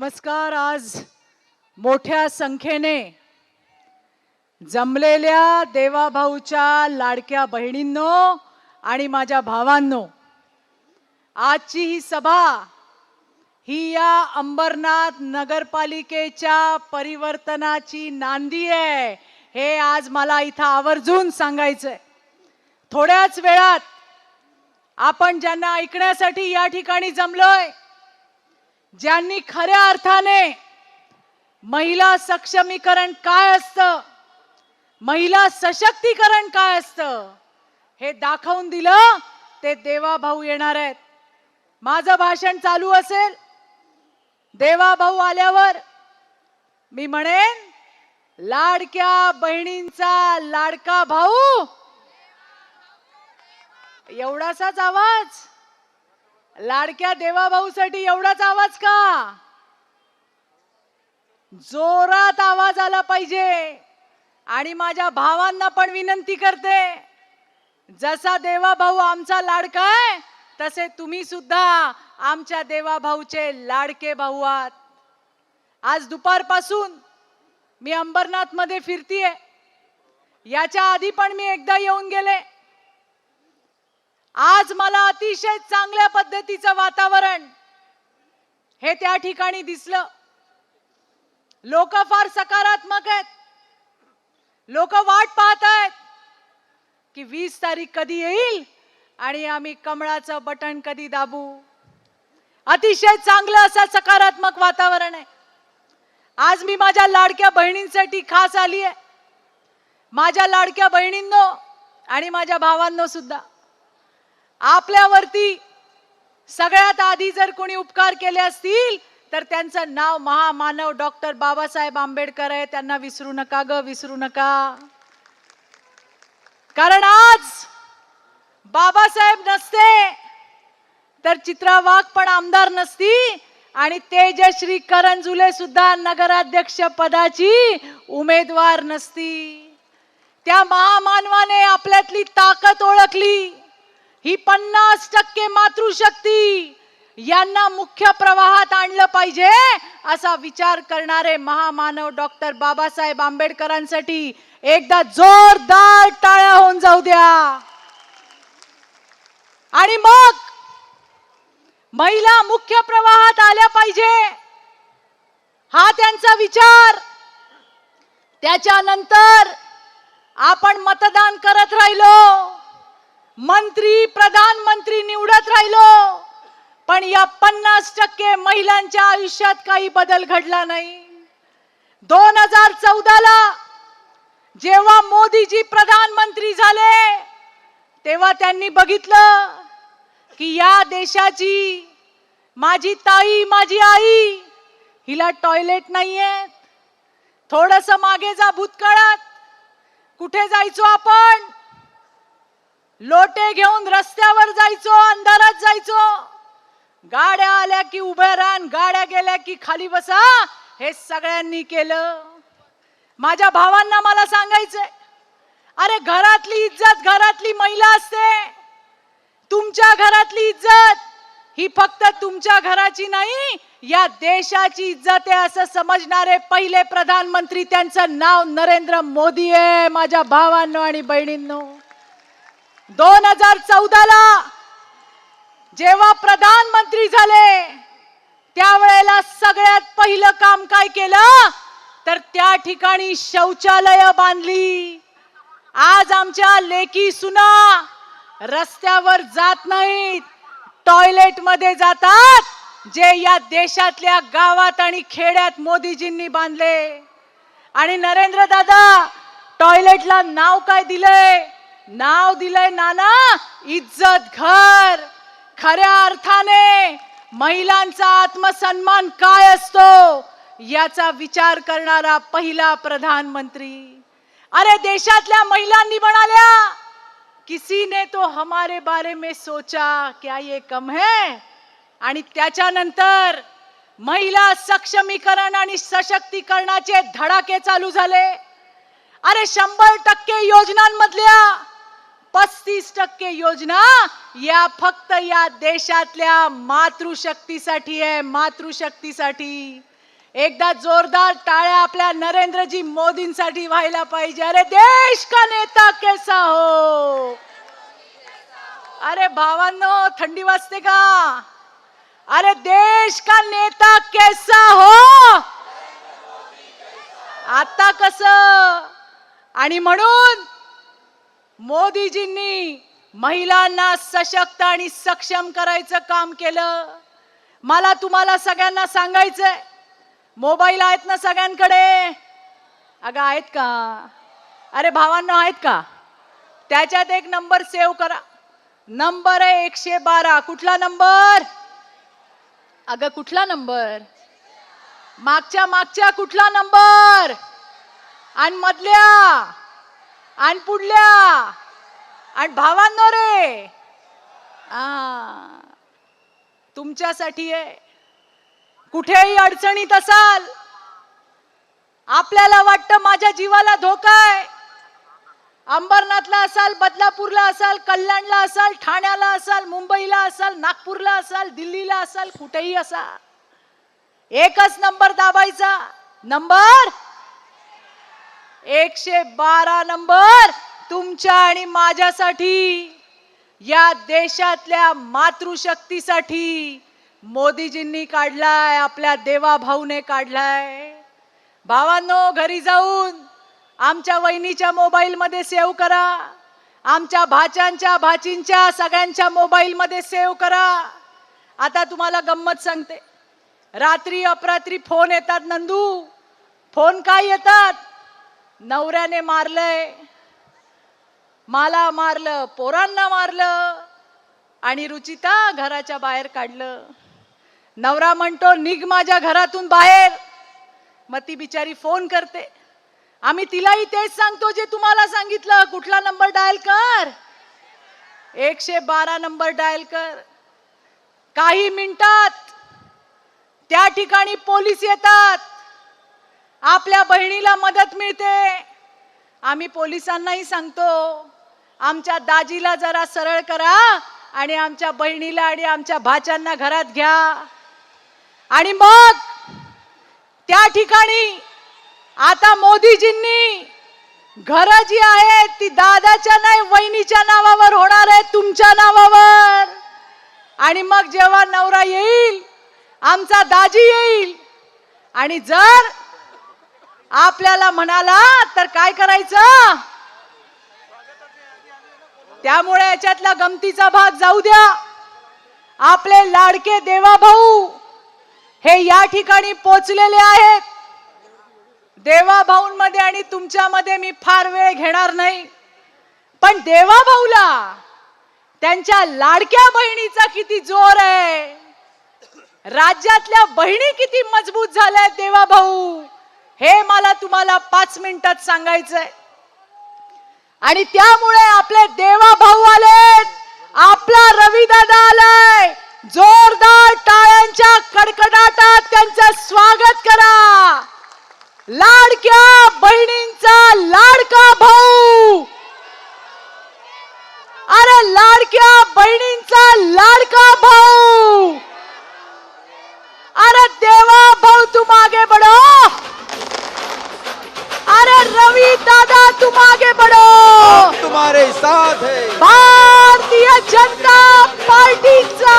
नमस्कार. आज मोठ्या संख्येने जमलेल्या देवाभाऊच्या लाडक्या बहिणींनो आणि माझ्या भावांनो, आजची ही सभा ही या अंबरनाथ नगरपालिकेच्या परिवर्तनाची नांदी आहे. हे आज मला इथं आवर्जून सांगायचंय. थोड्याच वेळात आपण ज्यांना ऐकण्यासाठी या ठिकाणी जमलोय, ज्यांनी खऱ्या अर्थाने महिला सक्षमीकरण काय असतं, महिला सशक्तीकरण काय असतं हे दाखवून दिलं, ते देवाभाऊ येणार आहेत. माझं भाषण चालू असेल, देवाभाऊ आल्यावर मी म्हणेन, लाडक्या बहिणींचा लाडका भाऊ. एवढासाच आवाज, लाडक्या देवाभाऊसाठी एवढाच आवाज का? जोरात आवाज आला पाहिजे. आणि माझ्या भावांना पण विनंती करते, जसा देवाभाऊ आमचा लाडका आहे, तसे तुम्ही सुद्धा आमच्या देवाभाऊचे लाडके भाऊ आहात. आज दुपारपासून मी अंबरनाथ मध्ये फिरतीये. याच्या आधी पण मी एकदा येऊन गेले. आज मला अतिशय चांगल्या पद्धतीचं वातावरण हे त्या ठिकाणी दिसलं. लोक फार सकारात्मक आहेत. लोक वाट पाहत आहेत की 20 तारीख कधी येईल आणि आम्ही कमळाचं बटन कधी दाबू. अतिशय चांगलं असं सकारात्मक वातावरण आहे. आज मी माझ्या लाडक्या बहिणींसाठी खास आली आहे. माझ्या लाडक्या बहिणींनो आणि माझ्या भावांनो सुद्धा, आपल्यावरती सगळ्यात आधी जर कोणी उपकार केले असतील तर त्यांचं नाव महामानव डॉक्टर बाबासाहेब आंबेडकर आहे. त्यांना विसरू नका ग, विसरू नका. कारण आज बाबासाहेब नसते तर चित्रा वाघ पण आमदार नसती आणि तेजश्री करंजुले सुद्धा नगराध्यक्ष पदाची उमेदवार नसती. त्या महामानवाने आपल्यातली ताकद ओळखली. ही 50% मातृशक्ती यांना मुख्य प्रवाहात आणलं पाहिजे असा विचार करणारे महामानव डॉक्टर बाबासाहेब आंबेडकरांसाठी एकदा जोरदार टाळ्या होऊन जाऊ द्या. आणि मग महिला मुख्य प्रवाहात आल्या पाहिजे हा त्यांचा विचार. त्याच्यानंतर आपण मतदान करत राहिलो, मंत्री प्रधानमंत्री निवडत राहिलो, पण या 50% महिलांच्या आयुष्यात काही बदल घडला नाही. 2014ला जेव्हा मोदीजी प्रधानमंत्री झाले तेव्हा त्यांनी बघितलं की या देशाची माझी ताई, माझी आई, हिला टॉयलेट नाहीये. थोडस मागे जा भूतकाळात, कुठे जायचो आपण? लोटे घेऊन रस्त्यावर जायचो, अंधारात जायचो. गाड्या आल्या की उभे राहून, गाड्या गेल्या की खाली बसा, हे सगळ्यांनी केलं. माझ्या भावांना मला सांगायचंय, अरे घरातली इज्जत घरातली महिला असते. तुमच्या घरातली इज्जत ही फक्त तुमच्या घराची नाही, या देशाची इज्जत आहे असं समजणारे पहिले प्रधानमंत्री, त्यांचं नाव नरेंद्र मोदी आहे. माझ्या भावांनो आणि बहिणींनो, 2014ला जेव्हा प्रधानमंत्री झाले त्यावेळेला सगळ्यात पहिलं काम काय केलं तर त्या ठिकाणी शौचालय बांधली. आज आमच्या लेकी सुना रस्त्यावर जात नाहीत, टॉयलेट मध्ये जातात, जे या देशातल्या गावात आणि खेड्यात मोदीजींनी बांधले. आणि नरेंद्र दादा टॉयलेटला नाव काय दिलंय? नाव दिलंय नाना, इज्जत घर. खऱ्या अर्थाने महिलांचा आत्मसन्मान काय असतो याचा विचार करणारा पहिला प्रधानमंत्री. अरे देशातल्या महिलांनी म्हणाल्या, किसी ने तो हमारे बारे में सोचा, क्या ये कम है? आणि त्याच्यानंतर महिला सक्षमीकरण आणि सशक्तीकरणाचे धडाके चालू झाले. अरे 100% योजनांमधल्या 35% योजना या फक्त या देशातल्या मातृशक्तीसाठी आहे, मातृशक्तीसाठी. एकदा जोरदार टाळ्या आपल्या नरेंद्रजी मोदींसाठी व्हायला पाहिजे. अरे देश का नेता कैसा हो. अरे भावांनो, थंडी वाजते का? अरे देश का नेता कैसा हो. आता कसं? आणि म्हणून मोदीजींनी महिलांना सशक्त आणि सक्षम करायचं काम केलं. मला तुम्हाला सगळ्यांना सांगायचंय, मोबाईल आहेत ना सगळ्यांकडे? अगं आहेत का? अरे भावांनो, आहेत का? त्याच्यात एक नंबर सेव्ह करा. नंबर आहे 112. कुठला नंबर? अगं कुठला नंबर? मागच्या कुठला नंबर? आणि मधल्या आणि पुढल्या. आणि भावांनो रे, तुमच्यासाठी आहे. कुठेही अडचणीत असाल, आपल्याला वाटतं माझ्या जीवाला धोका आहे, अंबरनाथला असाल, बदलापूरला असाल, कल्याणला असाल, ठाण्याला असाल, मुंबईला असाल, नागपूरला असाल, दिल्लीला असाल, कुठेही असा, एकच नंबर दाबायचा. नंबर 112 नंबर तुमच्या आणि माझ्यासाठी, या देशातल्या मातृशक्तीसाठी मोदीजींनी काढलाय, आपल्या देवा भाऊने काढलाय. भावांनो, घरी जाऊन आमच्या वहिनीच्या मोबाईल मध्ये सेव्ह करा, आमच्या भाच्यांच्या भाचींच्या सगळ्यांच्या मोबाईल मध्ये सेव्ह करा. आता तुम्हाला गंमत सांगते, रात्री अपरात्री फोन येतात. नंदू, फोन काय येतात? नवऱ्याने मारलंय, मला मारलं, पोरांना मारलं आणि रुचिता घराच्या बाहेर काढलं. नवरा म्हणतो निघ माझ्या घरातून बाहेर. मग ती बिचारी फोन करते. आम्ही तिलाही तेच सांगतो जे तुम्हाला सांगितलं. कुठला नंबर डायल कर? 112 नंबर डायल कर. काही मिनिटात त्या ठिकाणी पोलीस येतात, आपल्या बहिणीला मदत मिळते. आम्ही पोलिसांनाही सांगतो, आमच्या दाजीला जरा सरळ करा आणि आमच्या बहिणीला आणि आमच्या भाच्यांना घरात घ्या. आणि मग त्या ठिकाणी आता मोदीजींनी घरं जी आहेत ती दादाच्या नाही, वहिनीच्या नावावर होणार आहे, तुमच्या नावावर. आणि मग जेव्हा नवरा येईल, आमचा दाजी येईल, आणि जर आपल्याला म्हणाला तर काय करायचं? त्यामुळे याच्यातला गमतीचा भाग जाऊ द्या. आपले लाडके देवा भाऊ हे या ठिकाणी पोचलेले आहेत. देवा भाऊंमध्ये आणि तुमच्यामध्ये मी फार वेळ घेणार नाही, पण देवा भाऊला त्यांच्या लाडक्या बहिणीचा किती जोर आहे, राज्यातल्या बहिणी किती मजबूत झाल्या देवा भाऊ, हे मला तुम्हाला 5 मिनिटात सांगायचंय. आणि त्यामुळे आपले देवा भाऊ आलेत, आपला रवी दादा आलाय. जोरदार टाळ्यांच्या कडकडाटात त्यांचं स्वागत करा. लाडक्या बहिणींचा लाडका भाऊ, अरे लाडक्या बहिणींचा लाडका भाऊ, अरे देवा भाऊ तुम आगे बढ़ो, अरे रवि दादा तुम आगे बढ़ो, हम तुम्हारे साथ है. भारतीय जनता पार्टीचा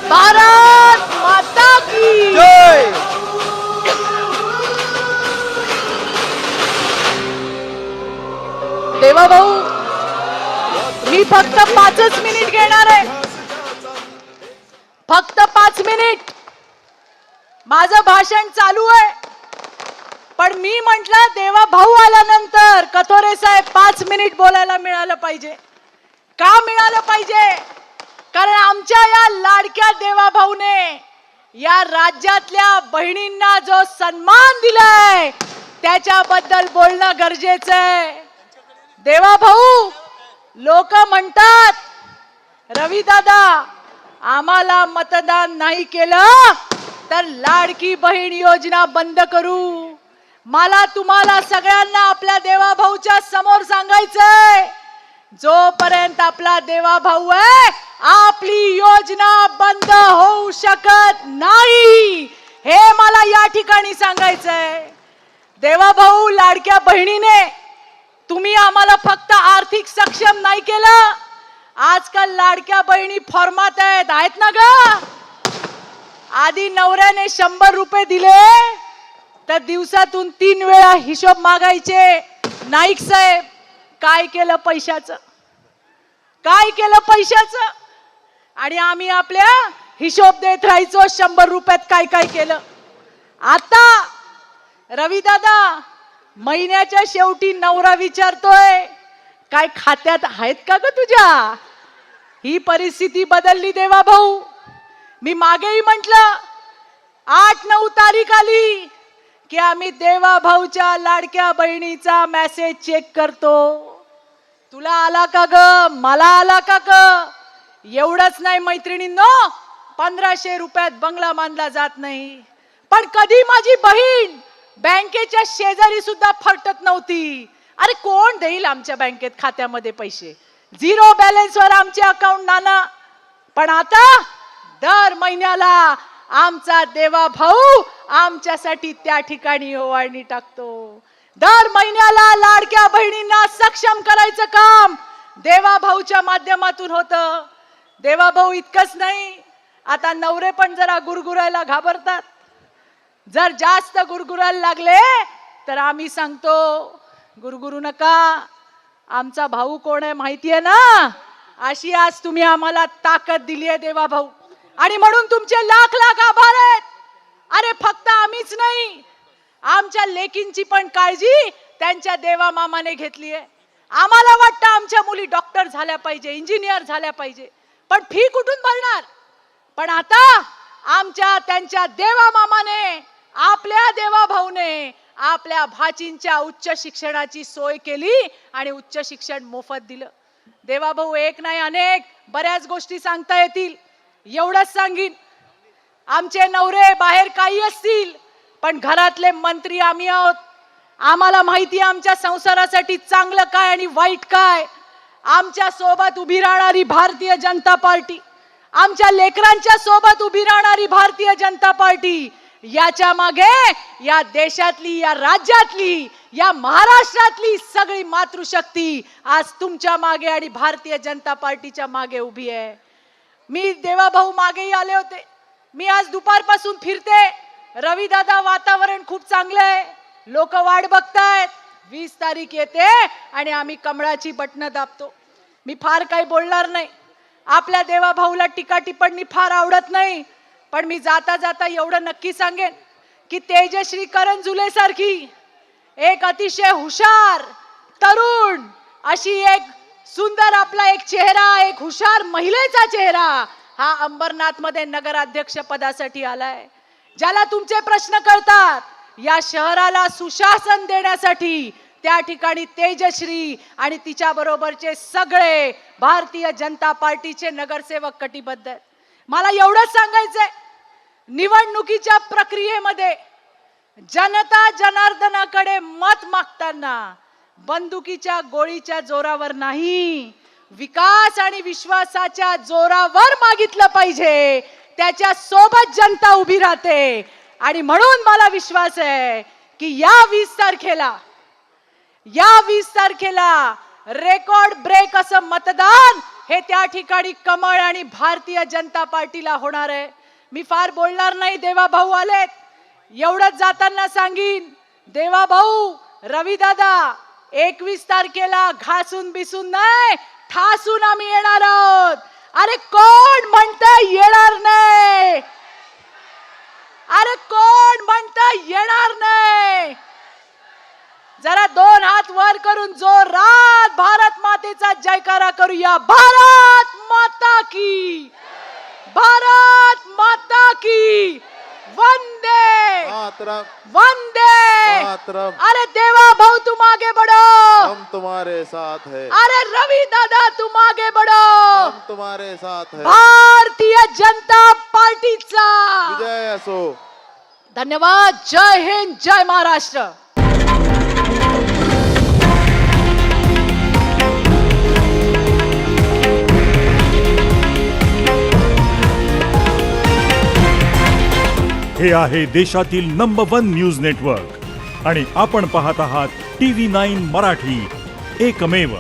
भारत माता की जय. देवा भाऊ, मी फक्त 5च मिनिट घेणार आहे, फक्त 5 मिनिट. माझं भाषण चालू आहे, पण मी म्हटलं देवा भाऊ आल्यानंतर कथोरे साहेब 5 मिनिट बोलायला मिळालं पाहिजे. का मिळालं पाहिजे? कारण आमच्या या लाडक्या देवा भाऊने या राज्यातल्या बहिणींना जो सन्मान दिलाय त्याच्याबद्दल बोलणं गरजेचं आहे. देवा भाऊ, लोक म्हणतात रवी दादा आम्हाला मतदान नाही केलं तर लाडकी बहीण योजना बंद करू. मला तुम्हाला सगळ्यांना आपल्या देवा भाऊच्या समोर सांगायचंय, जोपर्यंत आपला देवा भाऊ आहे आपली योजना बंद होऊ शकत नाही. ठिकाणी सांगायचंय, देवा भाऊ लाडक्या बहिणीने तुम्ही आम्हाला फक्त आर्थिक सक्षम नाही केलं, आजकाल लाडक्या बहिणी फॉर्मात आहेत ना ग. आधी नवऱ्याने 100 रुपये दिले तर दिवसातून 3 वेळा हिशोब मागायचे. नाईक साहेब काय केलं पैशाचं, काय केलं पैशाचं? आणि आम्ही आपल्या हिशोब देत राहायचो 100 रुपयात काय काय केलं. आता रवी दादा महिन्याच्या शेवटी नवरा विचारतोय काय खात्यात आहेत का ग तुझ्या. ही परिस्थिती बदलली देवा भाऊ. मी मागेही म्हटलं 8-9 तारीख आली की आम्ही देवा भाऊच्या लाडक्या बहिणीचा मेसेज चेक करतो. तुला आला का ग, मला आला का ग. एवढंच नाही मैत्रिणींनो, 1500 रुपयात बंगला बांधला जात नाही, पण कधी माझी बहीण बँकेच्या शेजारी सुद्धा फरटत नव्हती. अरे कोण देईल आमच्या बँकेत खात्यामध्ये पैसे, 0 बॅलन्स वर आमचे अकाउंट नाना. पण आता दर महिन्याला आमचा देवा भाऊ आमच्यासाठी त्या ठिकाणी ओवाळणी टाकतो. दर महिन्याला लाडक्या बहिणींना सक्षम करायचं काम देवा भाऊच्या माध्यमातून होतं. देवा भाऊ इतकंच नाही, आता नवरे पण जरा गुरगुरायला घाबरतात. जर जास्त गुरगुरायला लागले तर आम्ही सांगतो गुरगुरू नका, आमचा भाऊ कोण आहे माहितीये ना. अशी आज तुम्ही आम्हाला ताकद दिली आहे देवा भाऊ, आणि म्हणून तुमचे लाख लाख आभार आहेत. अरे फक्त आम्हीच नाही, आमच्या लेकींची पण काळजी त्यांच्या देवा मामाने घेतली आहे. आम्हाला वाटतं आमच्या मुली डॉक्टर झाल्या पाहिजे, इंजिनियर झाल्या पाहिजे, पण फी कुठून भरणार. पण आता आमच्या त्यांच्या देवा मामाने, आपल्या देवा भाऊने आपल्या भाचींच्या उच्च शिक्षणाची सोय केली आणि उच्च शिक्षण मोफत दिलं. देवा भाऊ एक नाही अनेक बऱ्याच गोष्टी सांगता येतील. एवढंच सांगीन, आमचे नवरे बाहेर काही असतील पण घरातले मंत्री आम्ही आहोत. आम्हाला माहिती आहे आमच्या संसारासाठी चांगलं काय आणि वाईट काय. आमच्या सोबत उभी राहणारी भारतीय जनता पार्टी, आमच्या लेकरांच्या सोबत उभी राहणारी भारतीय जनता पार्टी, याच्या मागे या देशातली, या राज्यातली, या महाराष्ट्रातली सगळी मातृशक्ती आज तुमच्या मागे आणि भारतीय जनता पार्टीच्या मागे उभी आहे. मी देवा भाऊ मागेही आले होते. मी आज दुपारपासून फिरते. रवी दादा वातावरण खूप चांगलं आहे, लोक वाट बघतायत. 20 तारीख येते आणि आम्ही कमळाची बटणं दाबतो. मी फार काही बोलणार नाही. आपल्या देवा भाऊला टीका टिप्पणी फार आवडत नाही, पण मी जाता जाता एवढं नक्की सांगेन की तेजश्री करंजुले सारखी एक अतिशय हुशार तरुण, अशी एक सुंदर आपला एक चेहरा, एक हुशार महिलेचा चेहरा हा अंबरनाथ मध्ये नगराध्यक्ष पदासाठी आलाय. ज्याला तुमचे प्रश्न कळतात, या शहराला सुशासन देण्यासाठी त्या ठिकाणी तेजश्री आणि तिच्या बरोबरचे सगळे भारतीय जनता पार्टीचे नगरसेवक कटिबद्ध आहेत. मला एवढंच सांगायचंय, निवडणुकीच्या प्रक्रियेमध्ये जनता जनार्दनाकडे मत मागताना बंदुकीच्या गोळीच्या जोरावर नाही, विकास आणि विश्वासाच्या जोरावर मागितलं पाहिजे. त्याच्या सोबत जनता उभी राहते. आणि म्हणून मला विश्वास आहे की या 20 तारखेला रेकॉर्ड ब्रेक असं मतदान हे त्या ठिकाणी कमळ आणि भारतीय जनता पार्टीला होणार आहे. मी फार बोलणार नाही, देवा भाऊ आलेत. एवढंच जाताना सांगीन, देवा भाऊ, रवी दादा, 21 तारखेला घासून बिसून नाही, ठासून आम्ही येणार आहोत. अरे कोण म्हणतं येणार नाही? अरे कोण म्हणतं येणार नाही? जरा 2 हात वर करून जोरात भारत मातेचा जयकारा करूया. भारत माता की, भारत माता की, वंदे मातरम, वंदे मातरम. अरे देवा भाऊ तुम आगे बढ़ो, हम तुम्हारे साथ है. अरे रवि दादा तुम आगे बढ़ो. हम तुम्हारे साथ है. भारतीय जनता पार्टीचा विजय असो. धन्यवाद. जय हिंद, जय महाराष्ट्र. हे आहे देशातील नंबर 1 न्यूज नेटवर्क आणि आपण पाहत आहात TV9 मराठी, एकमेव.